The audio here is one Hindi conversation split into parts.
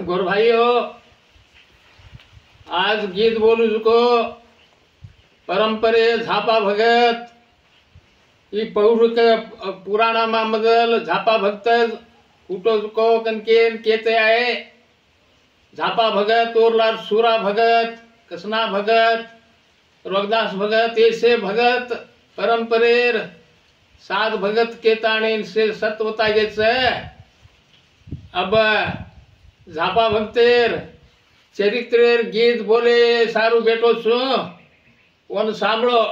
गोर भाई हो, आज गीत बोलू जुको परंपरे झापा भगत ही पौरुष पुराणा मा मदल झापा भक्त कुटो जुको कनकेन केते आहे झापा भगत ओरलार सुरा भगत कसना भगत रोगदास भगत ऐसे भगत परंपरेर साध भगत के ताणे से सत्वता गेছে अब झापा भक्तेर चरित्रेर गीत बोले सारू बेटो छू वन सांभळो।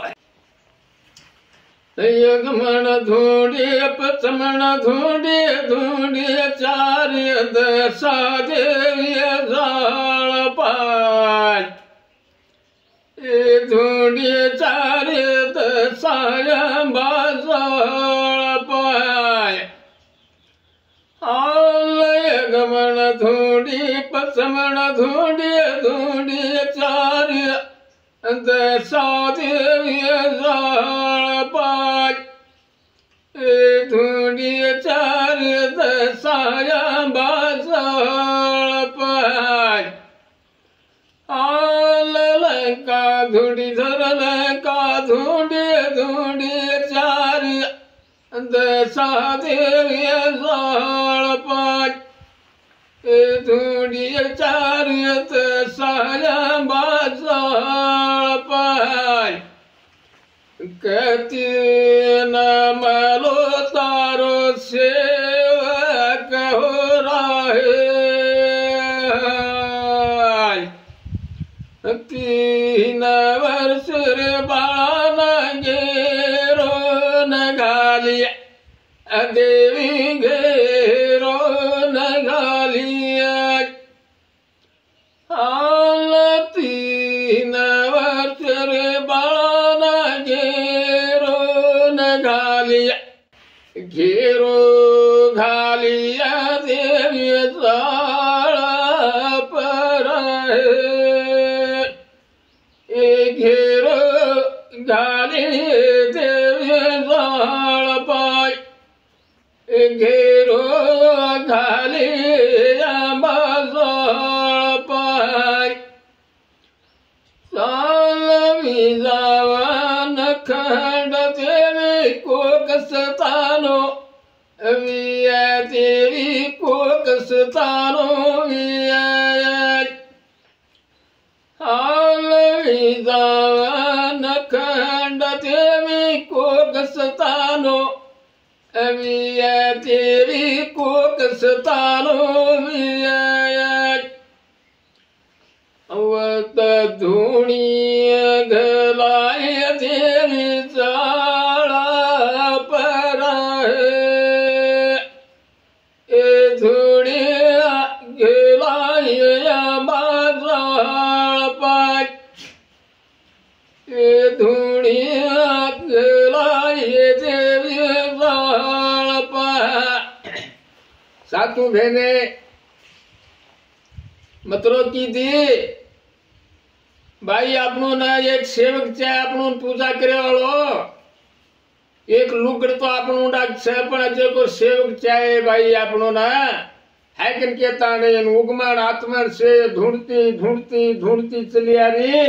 यगमण धूंडी पचमण धूंडी धूंडी चार्य दशा देवी जाळ पाय धूंडी चार्य दशाय बाजाळ पाय यगमण धूंडी पचमण धूंडी धूंडी चार्य दशा देवी जाळ पाय धूंडी चार्य दशाय बाजाळ पाय लंका धुंडी धरलंका धुंडी धुंडी चार्य दशा देवी जाळ पाय धुंडी चार्य दशाय बाजाळ पाय कती नमलो तारो सेवक हो राहे तीन वर्ष रे बाळा घेरो न घाली देवी घेरो न घाली तीन वर्ष रे बाळा घेरो न घाली घेरो घालिया देवी जाळ पर घेरो घाली देवी जाळ पाय घेरो घाली बाजाळ पाय चालवी जावन खंड देवी कोकसतानो विया देवी कोकसतानो विया जावन खंड देवी कोकसतानो विया देवी कोकसतानो विया वत धुणी घलाय देवी जाळा पर धुणी घलाय बाजाळ पाय धुणी घलाय देवी जाळ पाय। सातू भेने मतरो की दी भाई आपनो ना एक सेवक छे आपनो पूजा करे वालो एक लुगड़ तो आपनो डाक छे पण जे को सेवक चाहे भाई आपनो ना है कन के ताने उगमण आत्मन से ढूंढती ढूंढती ढूंढती चली आ रही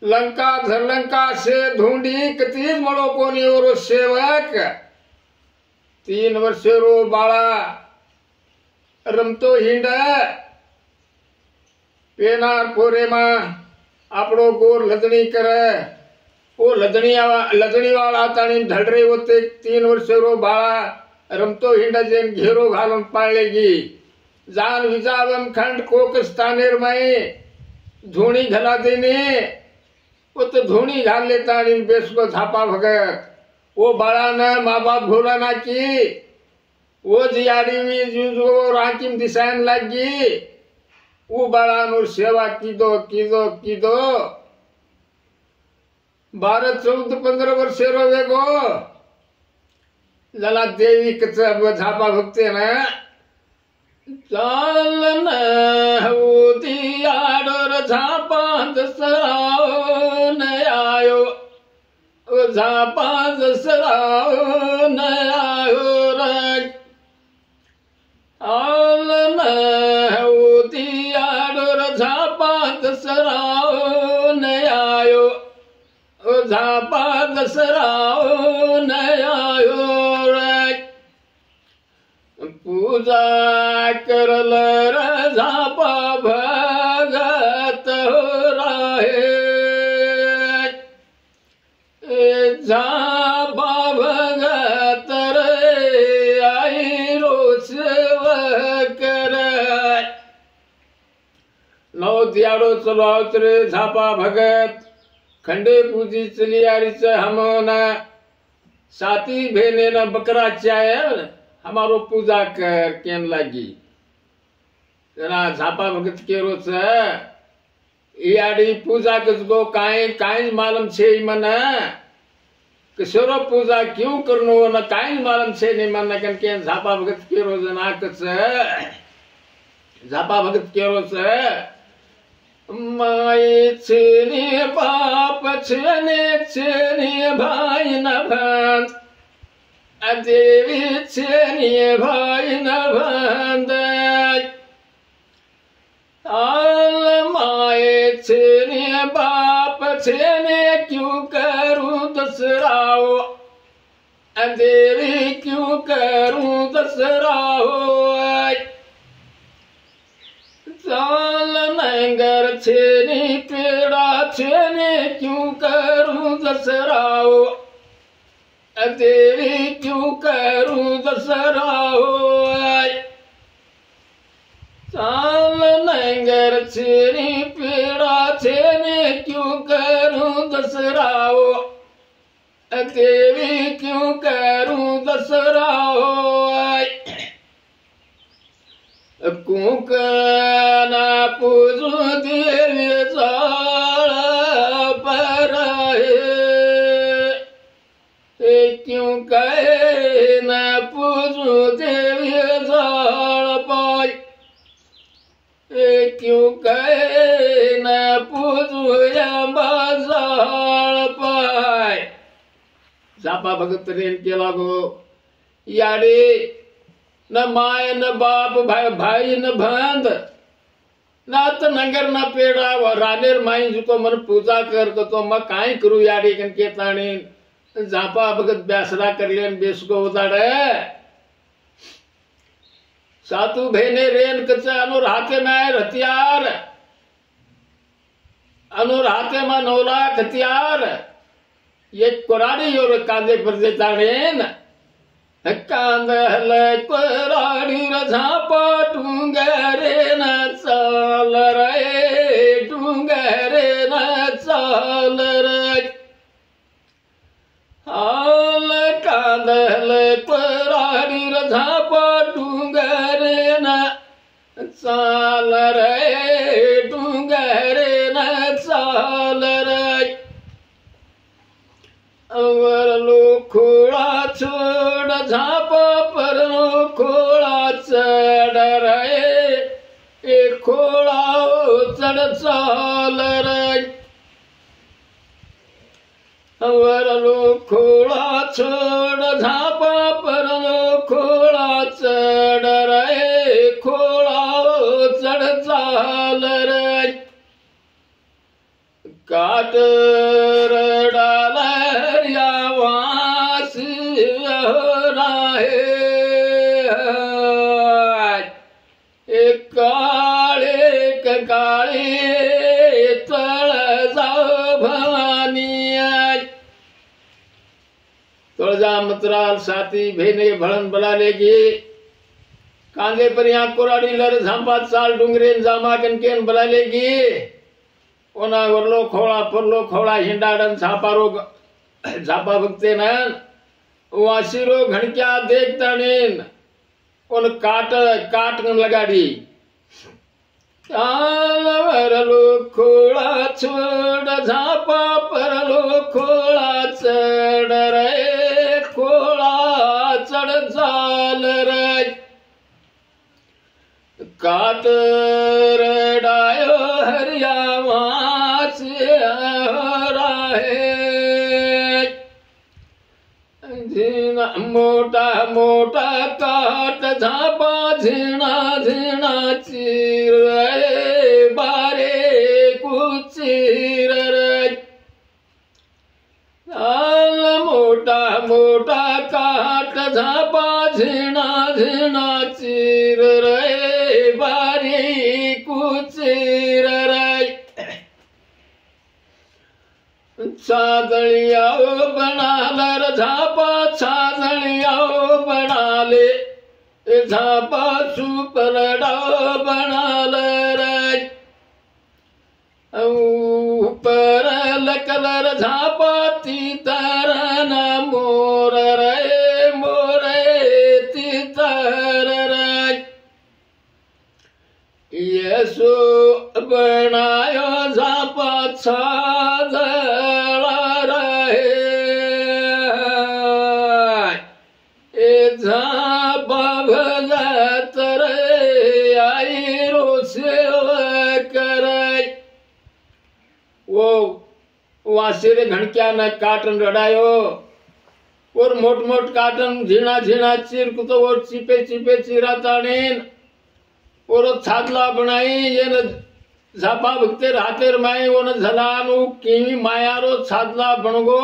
लंका धरलंका से ढूंढी कतीज मळो कोनी ओरो सेवक 3 वर्ष रो बाळा रमतो हिंड पेनार पोरे में आपड़ो गोर लदनी करे वो लदनी वाला ताणी ढलरे होते 3 वर्ष रो बाळा रमतो हिंडा जेन घेरो घालून पाळलेगी जान विजावन खंड कोकस्तानेर में धूणी घला देने वो तो धूणी घाल लेता बेसको झापा भगत वो बाळा न माँ बाप भोला ना की वो जियाड़ी में जो रांकीम दिशान लगी वो बाळा नूर सेवा कीदो कीदो कीदो 12 14 15 वर्ष रोवेगो जला देवी कच झापा भक्ते ना चालन होती आडोर झापा दसराओ न आयो झापा दसराओ न आयो आल न उदियाडोर झापा दसराओ न आयो झापा दसराओ न आयो रे पूजा करल र झापा भगत हो राहे झापा भगत रे आई रोष कर नौ दियाड़ो चलो आवतरे झापा भगत खंडे पूजी चली आरीच हमना साथी भेने न बकरा चायल हमारो पूजा कर केन लागी जना झापा भगत के रोच याडी पूजा को काई मालूम छे मन किशोरो पूजा क्यों करनो न काई मालूम छे नहीं मन कन के झापा भगत के रोज ना कच झापा भगत के रोज माई छेने बाप छेने भाई न भांत देवी छेने भाई न भांत आल माए छेने बाप छेने क्यों करूं दसराओ देवी क्यों करूं दसराओ चाल नंगर छेनी पेड़ा छेने क्यों करूं दसराओ देवी क्यों करूं दसराओ चाल नंगर छेनी पेड़ा छेने क्यों करूं दसराओ देवी क्यों करूं दसराओ कुंकना पूजू देवी जाल पर क्यों कहे न पूजू देवी जाल पाई क्यों कहे न पूजू जाल पाय झापा भगत रेन के लागो याडे न माय न बाप भाई न भंद ना तो नगर न पेड़ा व रानेर माई जुको मन पूजा कर तो मैं काई करू याडी कन के ताणी झापा भगत ब्यासरा कर लेन बेस को उदाड़े सातु भेने रेन कच्चा अनुर हाथे में हथियार अनुर हाथे में 9 लाख हथियार ये कुराड़ी और कांधे पर देता रेन कांदल कुराड़ी झापा डूंगरे न चाल रे डूंगरे न चाल रे हाल कांदल कुराड़ी झापा डूंगरे न चाल रे डूंगरे न चाल रे अवर लो खोड़ा छोड़ झापा पर लो खोड़ा चढ़ रहे एक खोड़ा चढ़ चाल रे अवर लो खोड़ा छोड़ झापा पर लो खोड़ा चढ़ रहे खोड़ा चढ़ चाल रे काट डाल काले काले तल भवानी तुलजा मतराल साथी भेने भड़न बला लेगी कांधे पर यहाँ कुराड़ी लर झांपा साल डूंगरे जामा कनकेन बला लेगी ओना वरलो खोड़ा परलो खोड़ा हिंडाड़न झापारो झापा भक्ते नन वासिरो घणक्या देखता नेन उन काट लगाड़ी वरलो खोड़ा छोड़ झापा परलो खोड़ा चढ़ रे खोड़ा चढ़ जाल रे काट डायो हरिया से राहे मोठा मोठा काट झापा झिणा झिणा चिर रे बारे कुचिर रे मोठा मोठा काट झापा झिणा झिणा चिर रे बारी कुचिर रे छादळियाओ बनाल झापा छादळियाओ बनाले झापा सुपरडा बनाल रे ऊपर कलर झापा तीतर मोर रे मोरे तीतर रे येसो बनायो झापा छादळा रे ए झापा भगत रे आई रो सेवा करे वो वासिरे घणक्या न काटन रडायो और मोट मोट काटन झीणा झीणा चीर कुतो और चिपे चिपे चीरा ताणेन और छादला बनाई ये न झापा भक्तेर हातेर माई ओन झलानु किमी मायारो छादला बनगो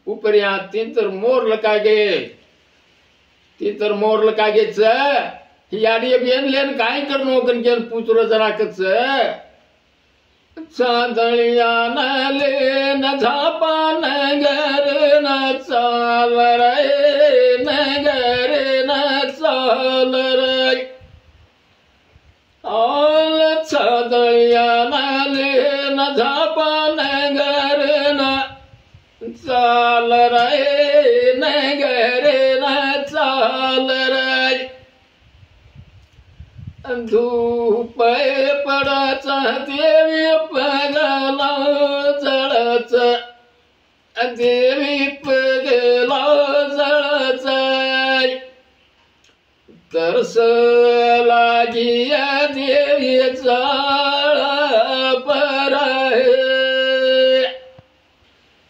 ऊपर यहाँ तीतर मोर लकागे तीतर मोर लकागे च याडी बेन लेन काय करनो कनकेन पुचरो जरा कच छादळिया न लेन झापा नगर न चाल रे नगर न चाल रे ऑल छादळिया न लेन झापा नगर न चाल रे नगर न चाल रे धूप पडच देवी पगला जळच देवी पगला जळच तरस लागी देवी जाळ पर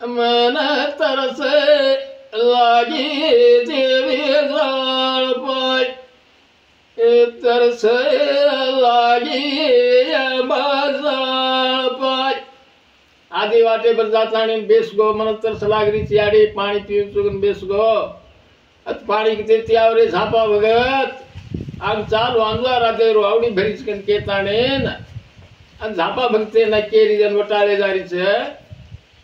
मन तरस लागी देवी जाळ पाय तरस लागी बाजार पाय आधी वाटे पर जातानी बेस गो मन तरस लागरी चियाडी पाणी पिऊ चुकून बेस गो अत पाणी किती त्यावरे झापा भगत आग चाल वांजवा राते आवडी भरीच कन केताणेन आणि झापा भगते न केरी जन वटाळे जारीच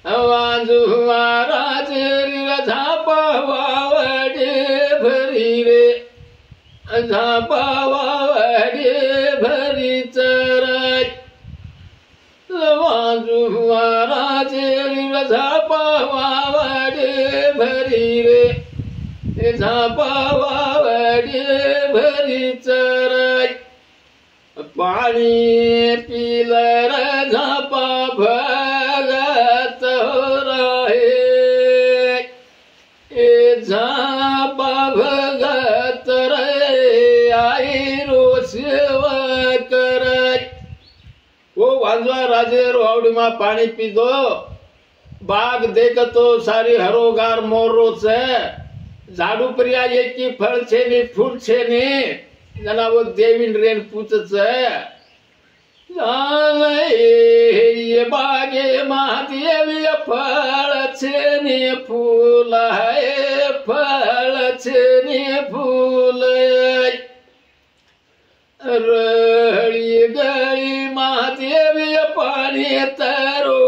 वांजुवा राजरी झापा वावडे भरी रे झापा वावडे भरी चराय वांजुवा राजरी झापा वावडे भरी रे झापा वावडे भरी चराय पाणी पिलर झापा भगत राहे ए झापा भगत रे आई रो सेवा करे वो वांजवा राजे रो आवडी मा पाणी पीधो बाग देखतो सारी हरोगार मोरो छे झाडू परिया एकी फळ छे ने फूल छे ने जना वो देवीन रेन पूछच ये बागे महादेवी फळ छे ने फूल है फळ छे ने फूल रळी गळी महादेवी पाणी तरो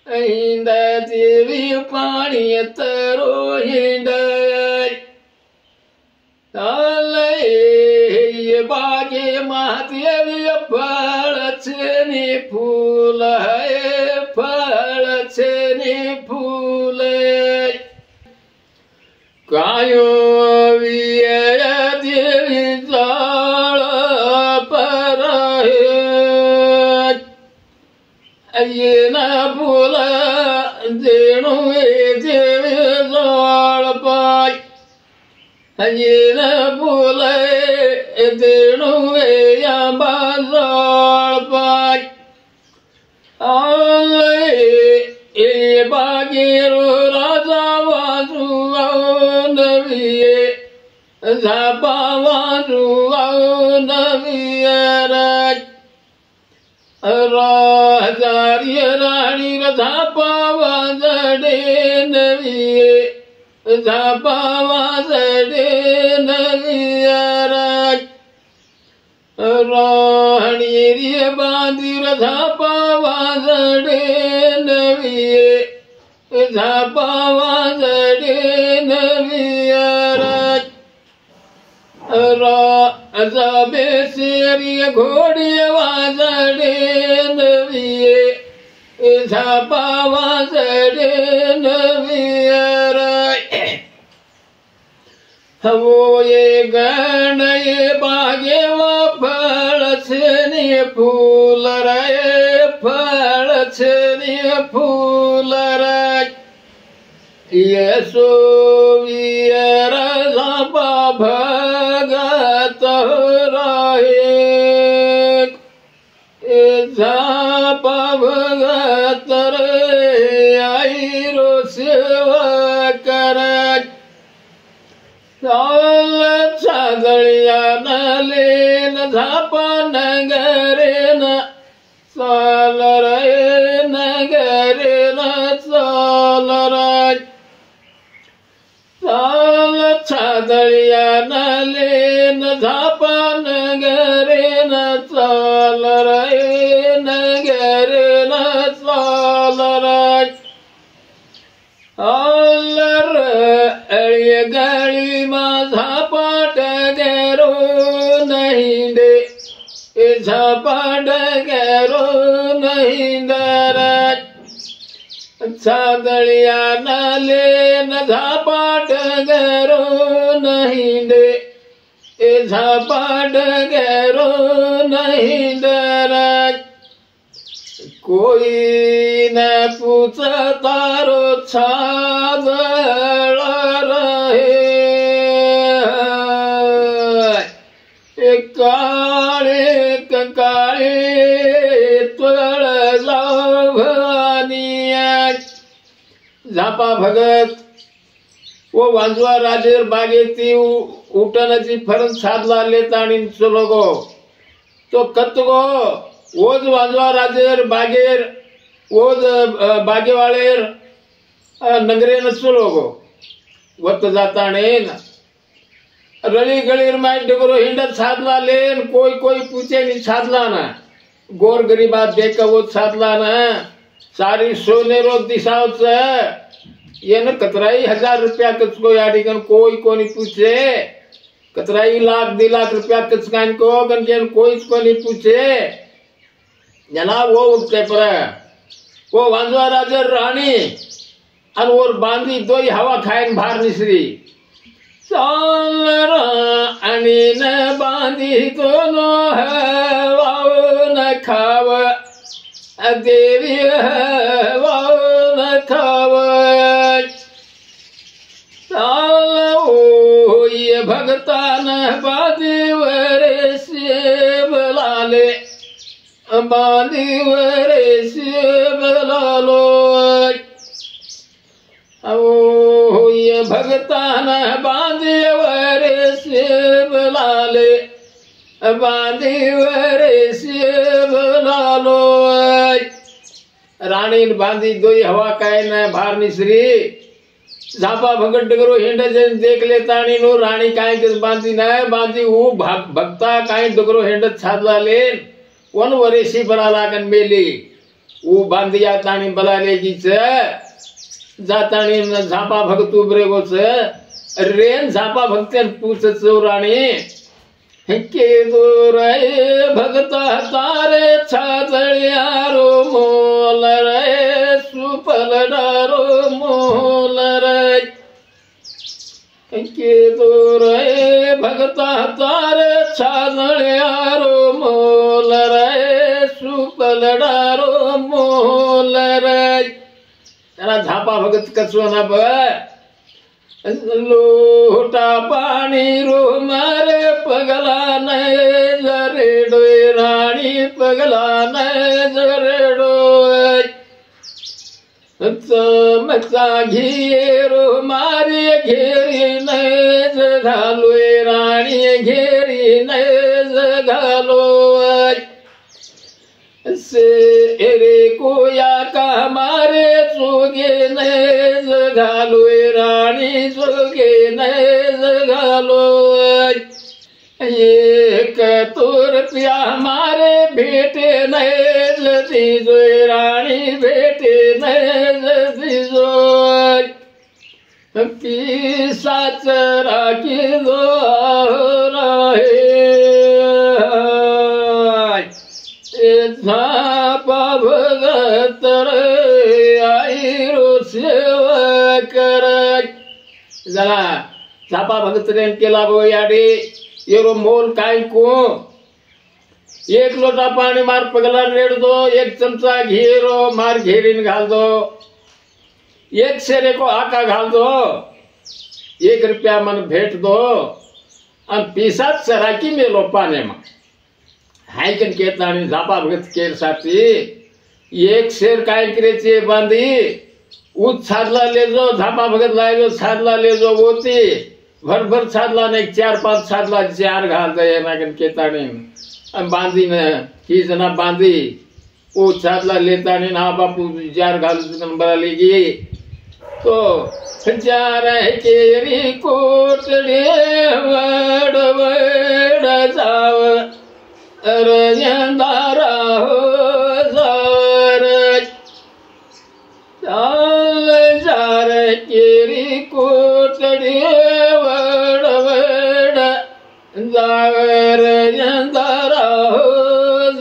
हिंड देवी पाणी तरो हिंड ये बागे महादेवी फळ छे फूल है फळ छे फूल कायो विय देवी जाळ पर ये न फूल जेणू देवी जाळ पाय ये न फूल देणू या बाजाळ पाय ये बागेरो राजा वाजू झापा वाजवा नवियर हजारी राणी झापा वाजडे नविये झापा वाजडे नवियर राणी रे बांधीर झापा वाजडे नविये झापा वाजडे नवियर राजाबे शेरी घोडी वाजडे नविये झापा वाजडे नवियर हवो ये गण ये बागे वा फळ छे फूल रे फळ छे फूल रे येसो वियर झापा भगत रहे झापा भगत रे आई रो सेवा कर सादळिया नलेन झापा नगरेन चाल रे नगरेन चाल रे चाल सादळिया नलेन झापा नगरेन चाल रे नगरेन चाल रे आलर अळी गळी माझा पाट गेरो नहीं दे झापाट गेरो नहीं दर सादळिया नाले न झापाट गेरो नहीं दे झापाट गेरो नहीं दर कोई न पूछ तारो छादळ रहे काळे काळे तुळ भवानिया झापा भगत वो वांजवा राजेर बागेती उठणाची फरक साधला लेत आणि चलो गो तो कत गो ओज वाजवा राजेर बागेर ओज बागेवाळेर नगरे नचलो गो वत जाताणेन रळी गळीर माय डगरो हिंडत साधला लेन कोई कोई पूछे नहीं साधला ना गोर गरीबात देख वो साधला ना सारी सोने रो दिशावच येन कतराई 1000 रुपया कचको याडीगन कोई कोनी पूछे कतराई लाख 2 लाख रुपया कचकान को गन कोई कोनी पूछे जना वो उठते पर वो वांजवा राजर रानी और वो बांधी दो हवा खाएन बाहर निसरी चाल रानी न बांधी दोनों हवा न खाव देवी हवा न खाव चाल ओ ये भगतान बाजी वरे से बलाले बांधीवरे शिवलालो ओ ये भगतान बांधीवरे शिवलाले बांधीवरे शिवलालो राणी बांधी दोई हवा काय न भार निसरी झापा भगत डगरो हिंड देख लेताणी नो राणी काय बांधी न बांधी ऊ भक्ता काय डगरो हिंडत साधला लेन वन वरेशी बरा लागन मेली ऊ बांधिया ताणी बलाले जीच जाताणी झापा भगत उबरे गोच रेन झापा भक्तन पूछ चौराणी के दो रे भगता तारे छाजळ्यारो मोल रे सुपल डारो मोल रे के दो रे भगता तारे छाजळ्यारो मोल रे सुपल डारो मोल रे त्याला झापा भगत कचवना ब लोटा पाणी रो मारे पगला नाही जरेडो राणी पगला नाही जरेडो चमचा घेरो मारे घेरी नाही झालोय राणी घेरी न घालो से रे कोया का मारे चोगे न घालो राणी चोगे न घालो एक तोर पिया मारे भेटे नहीं जो रानी भेटे नहीं जो पिसाच राखी दो झापा भगत आई रो सेवा कर जरा झापा भगत ने केला गो याडी येरो मोल काय को एक लोटा पाणी मार पगला रेड दो एक चमचा घेरो मार घेरीन घाल दो एक शेरे को आका घाल दो 1 रुपया मन भेट दो आणि पिसात सराकी मेलो पाने में हायकन केतानी झापा भगत केर साथी एक शेर काय करेचे बांधी उच छादला ले जो झापा भगत लाए जो छादला ले जो होती भर छादला ने 4-5 छादला 4 घाल दे नागन केतानी बांधी ने की जना बांधी वो छादला लेता ने ना बापू 4 घाल नंबर लेगी तो 4 केरी कोटड़े वड़ वड़ जाव अरयंदारा हो जावर चाल 4 केरी कोटड़े जावर यंदारा हो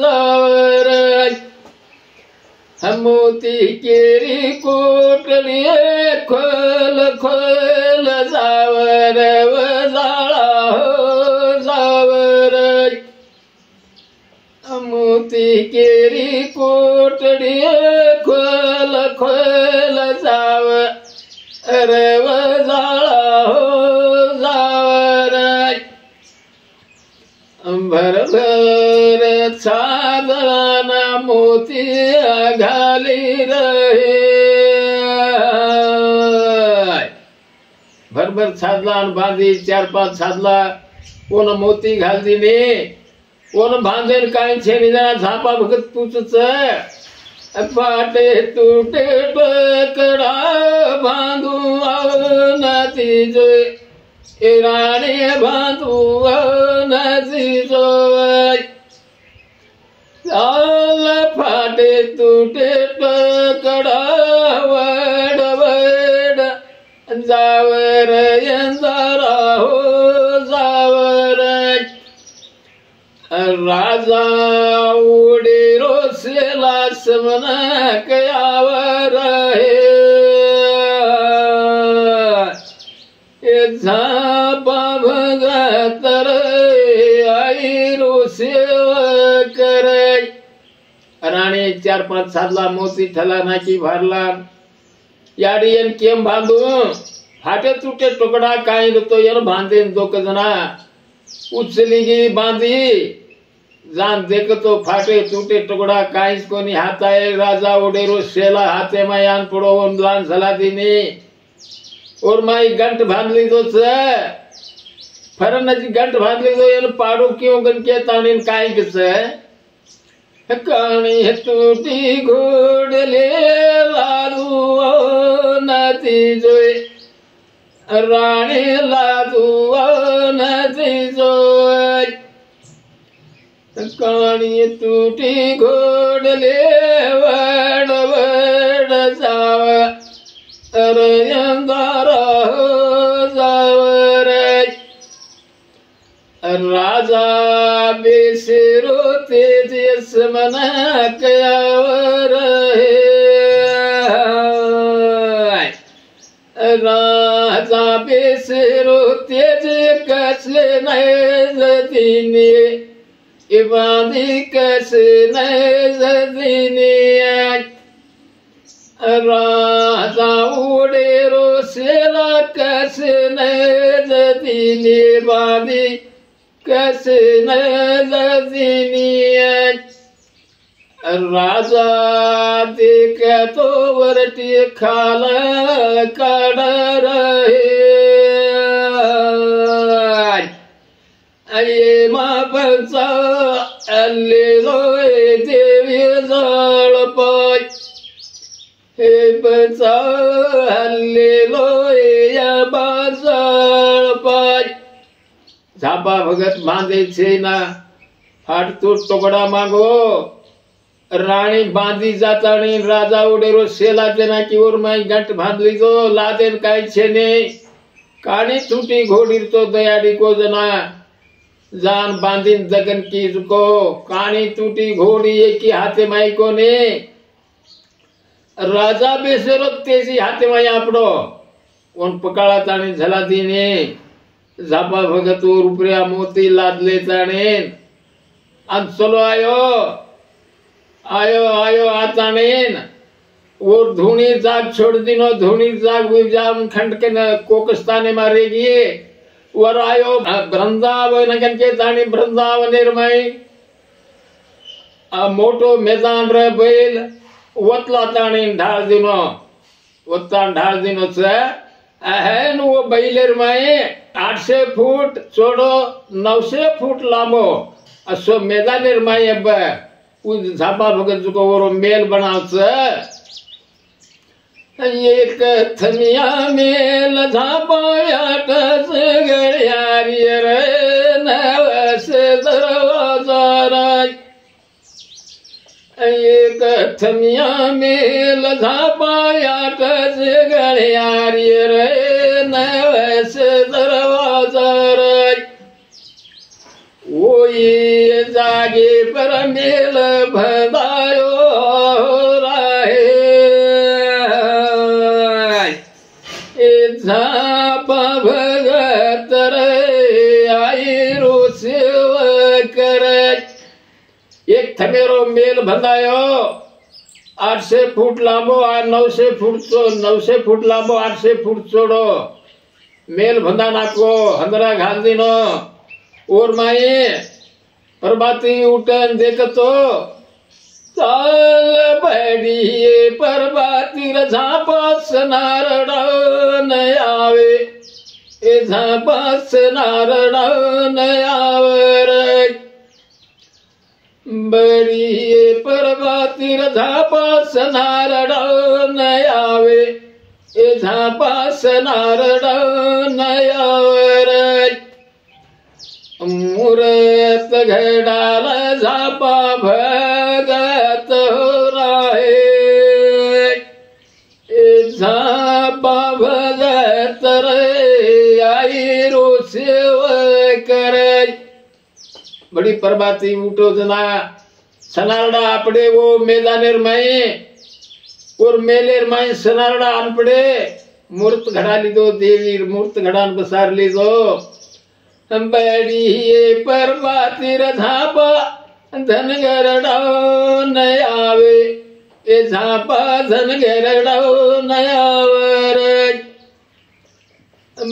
जावर मोती केरी कोटड़ी खोल खोल जावर वजाला हो जावर मोती केरी कोटड़ी खोल खोल जावर वजाला हो जावर भर भर छादना मोती घाली रहे भर भर छादला बांधी 4-5 छादला कोण मोती घाल दिने कोण बांधेन काय छे निजा झापा भगत पूछच पाटे टूटे टकड़ा बांधू नाती जो रानी बांधू नजीजो चाल फाटे टूटे टकड़ा वड़ वड़ जावर यंदारा हो जावर राजा उड़े रोसेला समना कयावर झापा भगत आई रो सेवा कर राणी 4-5 छादला मोती ठला नाकी भरला याडियन केम बांधू फाटे टूटे टुकड़ा काय तो यार बांधे 2 जना उचली गी बांधी जान देख तो फाटे टूटे टुकड़ा काहीच कोणी हाताय राजा उडेरो शेला हाते मायान पडो लान सला दिनी और माई गंट बांधली दो फरन गंट बांधली दो यार पाड़ो क्यों गन के तानीन काय किस कहानी टूटी घोड़ले लादू नती जोए रानी लादू नती जोए कहानी टूटी घोड़ले वड़ वड़ जावा अरयंदारा हो जावर राजा बेसिरो तेजस मन कयावर राजा बेसिरो तेज कसले नैजदीनी इबादी कसले नैजदीनी राजा उड़े रोसेला कसने जदीनी बादी कसने जदीनी राजा देख तो वरटी खाल काड़ रहे बचालेलो देवी जळपाय हे बचालेलो या जळपाय झापा भगत बांधे छे ना फाटतूट टुकड़ा मांगो राणी बांधी जाताणी राजा उडेरो सेला जना की ओर माई गंट बांध लीधो लादेन काय छे ने काणी टूटी घोड़ी तो दयाड़ी को जना जान बांधीन जगन की को काणी टूटी घोड़ी एक ही हाथे माई को ने राजा बेसरो तेजी हाथे माई आपड़ो उन पकाड़ा ताणी झला दीने झापा भगत रुपया मोती लादले ताणे अन चलो आयो आयो आयो आताणेन और धूनी जाग छोड़ दिनो धूनी जाग विजाम खंड के न कोकस्ताने मारेगी वर आयो वृंदावन के ताणी वृंदावन निर्मय मोटो मैदान रे बैल वतला ताणी ढाल दिनो वत्ता ढाल दिनो से अहन वो बैलेर माए 800 फूट चौड़ो 900 फूट लांबो असो मैदानेर माए अब झापा भगत को वो मेल बनावच एक थमिया मेल झापायाट गळ्यारी रे नवस दरवाजा एक थमिया मेल झापायाट गळ्यारी रे नवस दरवाजा ओई जागे पर मेल भदायो राहे झापा भगत रे आई रो सेव कर एक थमेरो मेल बंधायो 800 फूट लांबो आ 900 फूट 900 फूट लांबो 800 फूट चौड़ो मेल बंधा नाखो हंदरा घाल दीनो और माए प्रभाती उठन देखतो चाल बड़िए प्रभाती झापास नारण आवे ए झापास नारण आवर बड़िए प्रभाती झापास नारण आवे ए झापास नारण आवर मूरत घडाल झापा भगत राहे झापा भगत रे आई रो सेव कर बड़ी प्रभाती उठो जना सनारडा आपड़े वो मैदानेर माई और मेलेर माई सनारडा अनपड़े मूर्त घड़ा लीधो देवी मूर्त घड़ा बसार लीधो बड़ी प्रभाती झापा धन गरड़ो न आवे ए झापा धन गरड़ो न आवर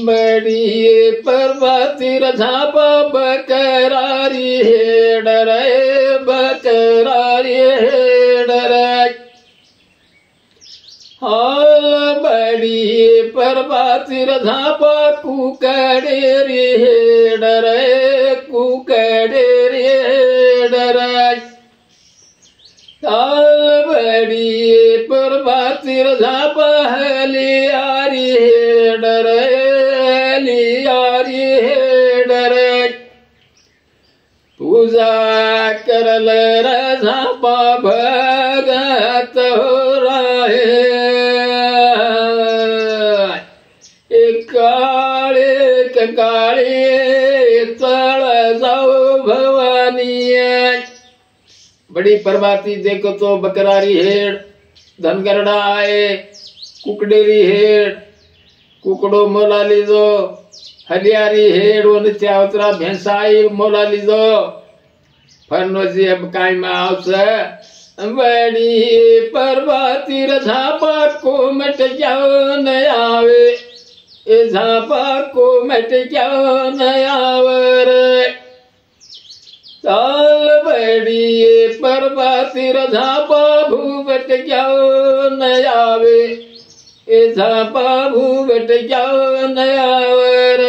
बड़ी प्रभाती झापा बकरारी हेड रे बकरारी हेड रे हाल बड़ी प्रभाती झापा कुकड़ेरी हेड रे कुकड़ेरी हेड रे हाल बड़ी प्रभाती झापा हलियारी हेड रे हलियारी हेड रे पूजा करल झापा भगत राहे काळे तळ जाओ भवानी बड़ी प्रभाती देखो तो बकरारी हेड धनगरडा आए कुकडेरी हेड कुकड़ो मोला लीधो हलियारी हेड चावतरा भेंसाई मोला लीधो फरनो जी अब काई में आवसे बड़ी प्रभाती झापा को मट जाओ न आवे ए झापा को मट जाओ न आवर ताल बड़ी प्रभाती झापा भूबट जाओ न आवे ए झापा भूबट जाओ न आवर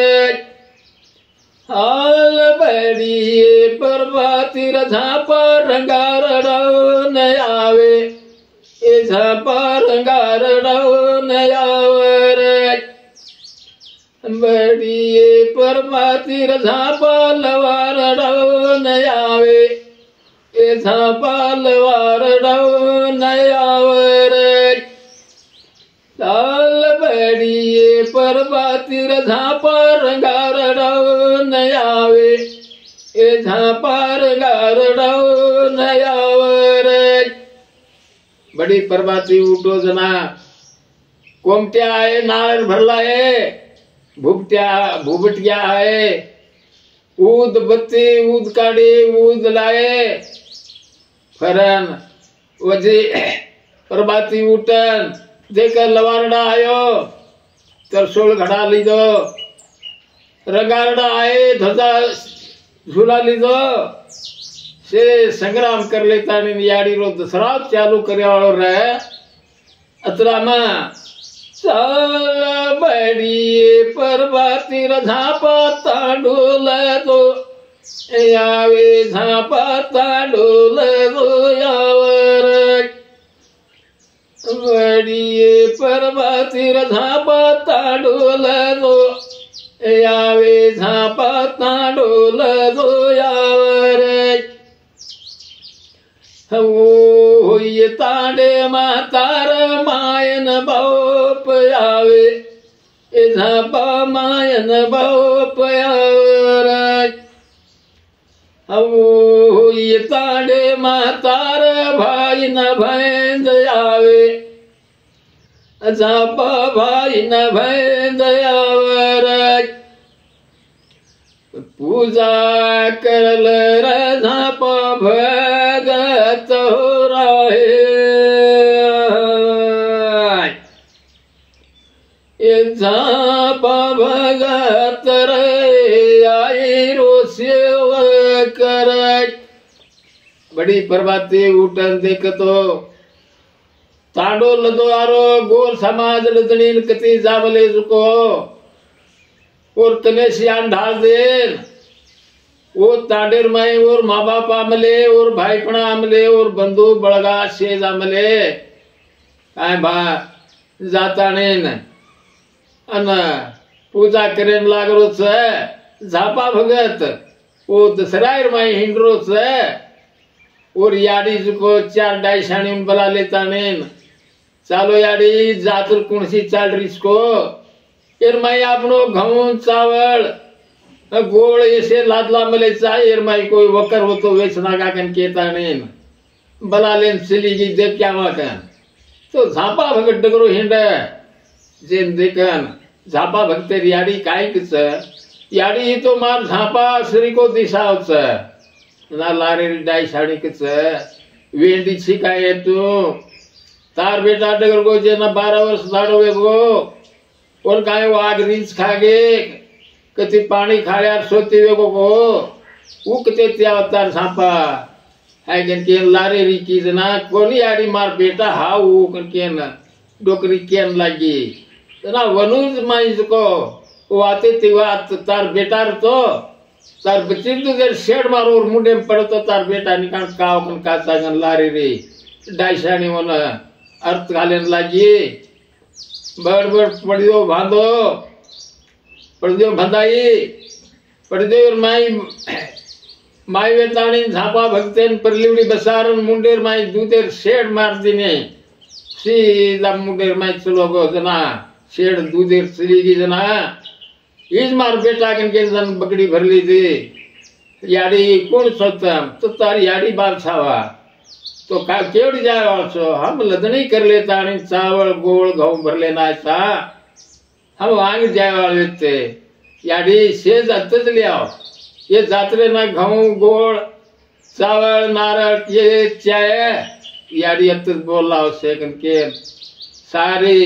हाल बड़ी प्रभा परबाती झापा रंगार न आवे ए झापा रंगार न आवर बड़िए परबाती झापा लवार न आवे ए झापा लवार न आवर लाल बड़िए परबाती झापा रंगार न आवे ए झापा रंगार न आवर बड़ी परबाती उठो जना कोमट्या आहे नारळ भरला आहे भुबट्या आहे ऊद बत्ती ऊद काढी ऊद लाये फरन वजे परबाती उठन देकर लवारडा आयो तरसोल घड़ा लीधो रंगारडा आए ध्वजा झूला लीधो से संग्राम कर लेता ने याड़ी रो दसरा चालू करे वालो रहे अतरा में चल बड़िए परबाती झापा तांडोल दो आवे झापा तांडोल दो यावर बड़िए परबाती झापा तांडोल दो आवे झापा तांडोल दो यावर हो ये तांडे मातार मायन बाप आवे ए झापा मायन बाप आवर हो ये तांडे मातार भाई न भैंद आवे झापा भाई न भैंद आवर पूजा करल रे झापा भगत हो रहे ये झापा भगत रे आई रो सेव कर बड़ी परबाती उठन देख तो तांडो लदो आरो गोर समाज लदनी कति जावले जुको और तने सियान ढाल देन वो तांडेर माई और माँ बाप आमले और भाईपणा आमले और बंधु बड़गा शेज आमले काय भा जाता नेन अन पूजा करेन लागरो छ झापा भगत वो दसरायर माई हिंडरो छ और याडी जुको चार डायशाणी बला लेता नेन चालो याडी जातर कुणसी चाल रिसको एरमाई आपनो घऊं चावल गोड़ ऐसे लादला मले चाहे एरमाई कोई वकर हो तो वेचना का कन केता नेन बला लेन चली गई देख क्या वाकन तो झापा भगत डगरो हिंड जेन देखन झापा भगते याडी काय किच याडी ही तो मार झापा श्री को दिशा होच ना लारे डाई साड़ी किच वेंडी छिकाए तू तार बेटा डगर को जेना 12 वर्ष दाड़ो वेगो और काय वो आग रीच खागे कति पानी खाया सोती वेगो को वो कते त्या अवतार झापा है के लारे री की जना कोनी आड़ी मार बेटा हा वो के न डोकरी केन लगी तना वनुज माइज को वो आते तिवात तार बेटा तो तार बच्चे तो जर शेड मारो और मुंडे में पड़ो तो तार बेटा निकाल काव कन का सागन लारे रे डाइसानी वन अर्थ गालेन लगी बड़ बड़ पड़ियो बांधो पड़ियो बंधाई पड़ियो माई माई वेताणी झापा भक्तेन परलिवड़ी बसारन मुंडेर माई दूधेर शेड मार दीने सीधा मुंडेर माई चलो गो जना शेड दूधेर चली गई जना इस मार बेटा के जन बकड़ी भर ली थी याड़ी कौन सोचम तो तार याड़ी बाल छावा तो का केवड़ जाए वालो हम लदनी कर लेता नहीं चावल गोल घऊ भर लेना था हम वांग जाए वाले थे याड़ी सेज अत्तज ले आओ ये जातरे ना घऊ गोल चावल नारळ ये चाय याड़ी अत्तज बोल लाओ सेकन के सारी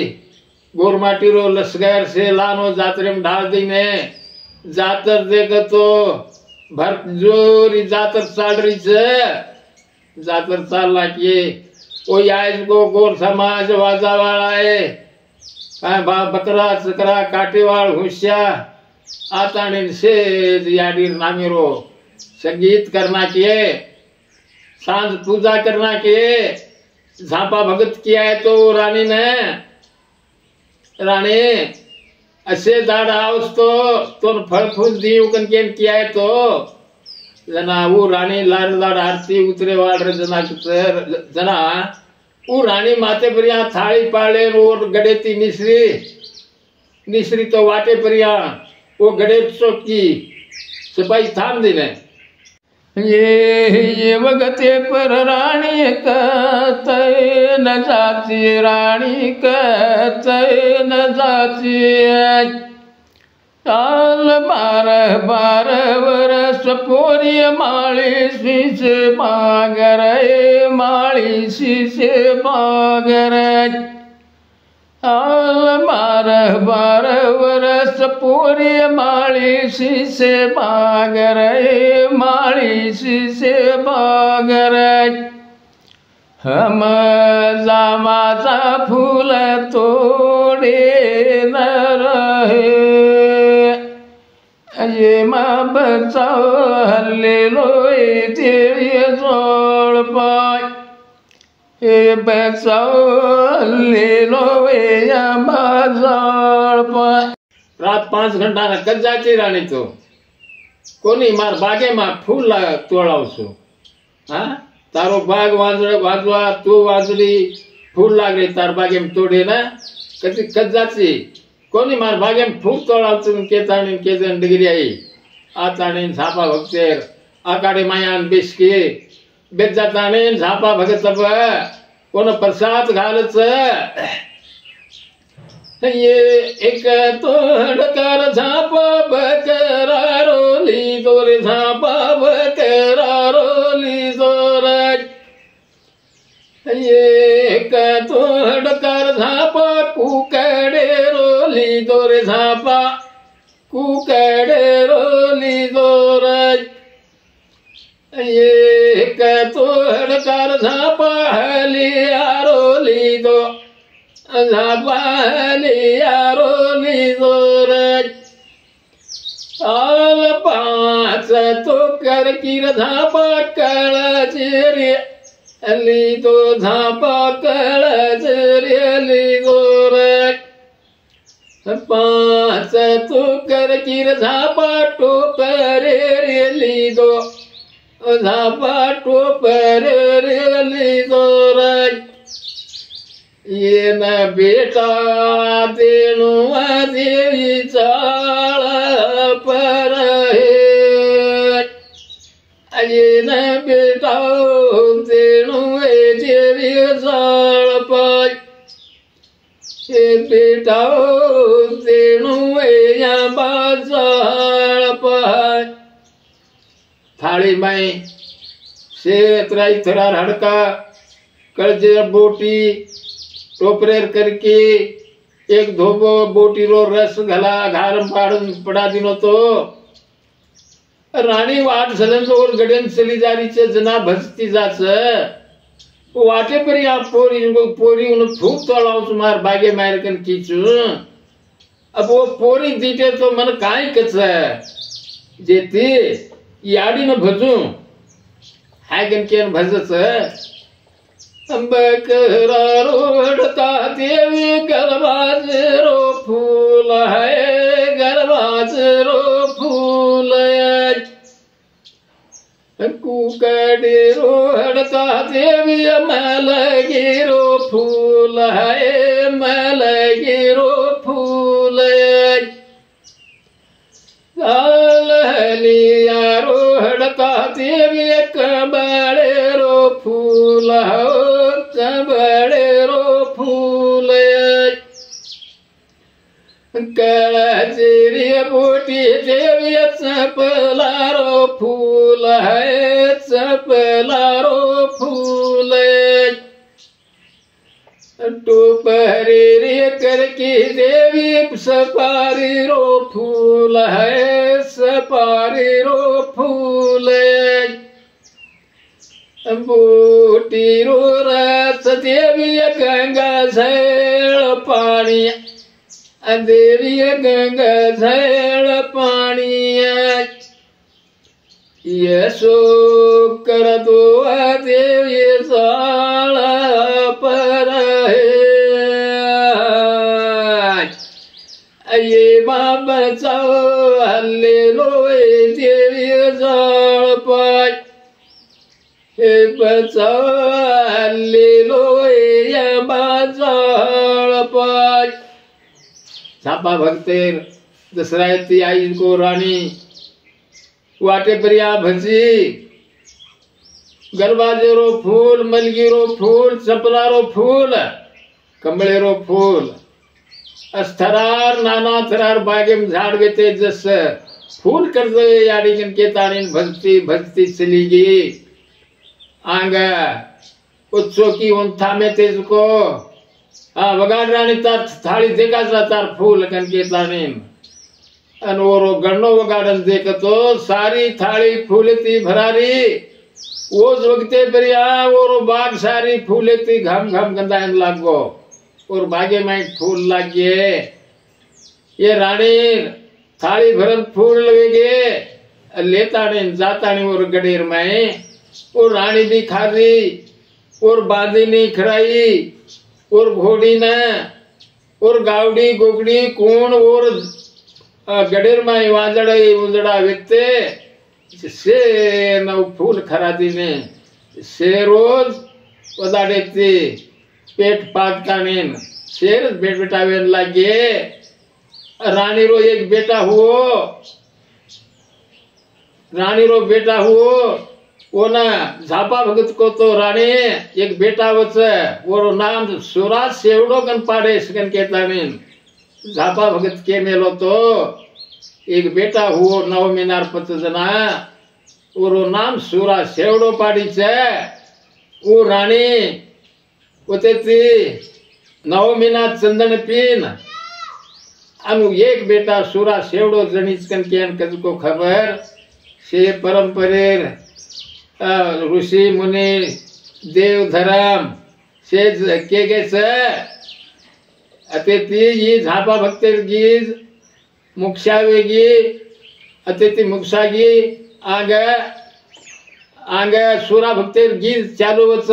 गोरमाटी रो लसगर से लानो जातरे में ढाल दीने जातर देख तो भर जोरी जातर चाल रही से जातर चाल लाके ओ आज को गोर समाज वाजा वाला है काय बा बकरा चकरा काटेवाड़ हुस्या आता ने से याडी नामेरो संगीत करना किए, सांझ पूजा करना किए, झापा भगत किया है तो रानी ने, रानी असे दाड़ आवस तो फल फूल दी उकन केन किया है तो जना वो रानी लार लाड़ आरती उतरे वाड़ जना जना वो रानी माते परिया थाली पाले और गड़ेती निसरी तो वाटे परिया वो गड़े चौकी सफाई थाम दी ने ये वगते पर रानी कहते न जाती, रानी कहते न जाती। साल 12 वर्ष पोरी माली शीश मागर, माली शीश मागर। साल 12 वर्ष पोरी माली शीश मागर, माली शीश मागर। हम जामाचा फूल तोड़े न रहे, ये माँ बचाओ हल्लेलुया तेरी जोड़ पाए, ये बचाओ हल्लेलुया माँ जोड़ पाए। रात 5 घंटा ना कद जाती रानी तो कोनी मार बागे में फूल तोड़ावशो। हाँ तारो बाग वाजवा तू वाजली फूल लाग रही तार बागे में तोड़े ना कदी कद जाती कोनी मार बागे में फूल तोड़ावशो। केतानी केजन डिग्री आई आतानी झापा भक्तेर आकाडे मायान बिस्की बेजातानी झापा भगत सब कोन प्रसाद घालच। ये एक तो हड़कर झापा बकरा रोली दोरे, झापा बकरा रोली दोरे। ये एक तो हड़कर झापा कुकड़े रोली दोरे, झापा कुकड़े रोली दोरे। ये एक तो हड़कर झापा हलिया रोली दो, झापालिया रोली दोरे। साल 5 तो कर की झापा कळचेरी अली तो झापा कळचेरी दोरे। 5 तो कर की झापा टोपरेली दो, झापा टोपरेली दोरे। ये न बेटा तेणु देवी चाल पर है, ये न बेटा तेणु देवी चाल पर, ये बेटा तेणु चाल पर। थाली में से थरा हड़का कलजे बोटी टोपरेर करके एक धोबो बोटी रो रस घाला घारम पाड़न पड़ा दिनो तो रानी वाट चलन तो और गडेन चली जा रही छे जना भजती जाच। वाटे पर या पोरी उन फूक तोड़ाऊ मार बागे मार कन खींचू। अब वो पोरी दीटे तो मन काई कच जेती याडी न भजू हागन केन भजच। बकरा रोड़ता देवी गरबाज रो फूल है, गरबाज रो फूल है। कुकड़ी रोड़ता देवी मलगी रो फूल है, मलगी रो फूल है। साल हलिया रोड़ता देवी कबड़े रो फूल हो, कबड़े रो फूल। कलचेरी बोटी देवी चपला रो फूल है, चपला रो फूल। टोपरी करके देवी सपारी रो फूल है, सपारी रो फूल। बूटी रो रस देवी गंगा झैल पानी, देवी गंगा झैल पानी। येसो करतो देव ये साळा पर ये मा बचाओ हल्लेलुया देव ये जाळ पाय हे बचाओ हल्लेलुया मा जाळ पाय छापा भक्तेर दसरा ती आई को रानी वाटे परिया भजी गरबाजेरो फूल मलगीरो फूल चपलारो फूल कमळेरो फूल अस्थरार नाना थरार बागेम झाड घेते जस फूल कर्ज याडी के ताणी भजती भजती चली गई आंग उत्सो की उन थामे तेज को वगाड़ रानी तार थाली देखा जा तार फूल कनके ताणी अनोरो गणो वगाड़न देखतो सारी थाली फूलती भरारी वो वगते परिया वो बाग सारी फूलती घम घम गंदायन लागो और बागे में फूल लागे ये रानी थाली भरन फूल लगेगे लेता नहीं जाता नहीं और गडेर में और रानी भी खारी और बांधी नहीं खड़ाई और घोड़ी न और गावड़ी गोगड़ी कौन और गडेर में वाजड़े उजड़ा व्यक्ति से न फूल खरादी ने से रोज वदाड़ेती पेट पाक कानेन शेर बेट बेटावेन लागे रानी रो एक बेटा हुओ वो ना झापा भगत को तो रानी एक बेटा वच वो नाम सुरा सेवड़ो कन पाड़े सकन कहता नहीं झापा भगत के मेलो तो एक बेटा हुओ 9 मीनार 5 जना वो नाम सुरा सेवड़ो पाड़ी छे वो रानी होते ती 9 महीना चंदन पीन अनु एक बेटा सुरा सेवड़ो जणीच कन केन कज को खबर से परंपरेर ऋषि मुनि देव धर्म से के गे से अते ती ये झापा भक्तेर गीज मुक्षावेगी अते ती मुक्षागी आगे सुरा भक्तेर गीज चालू वच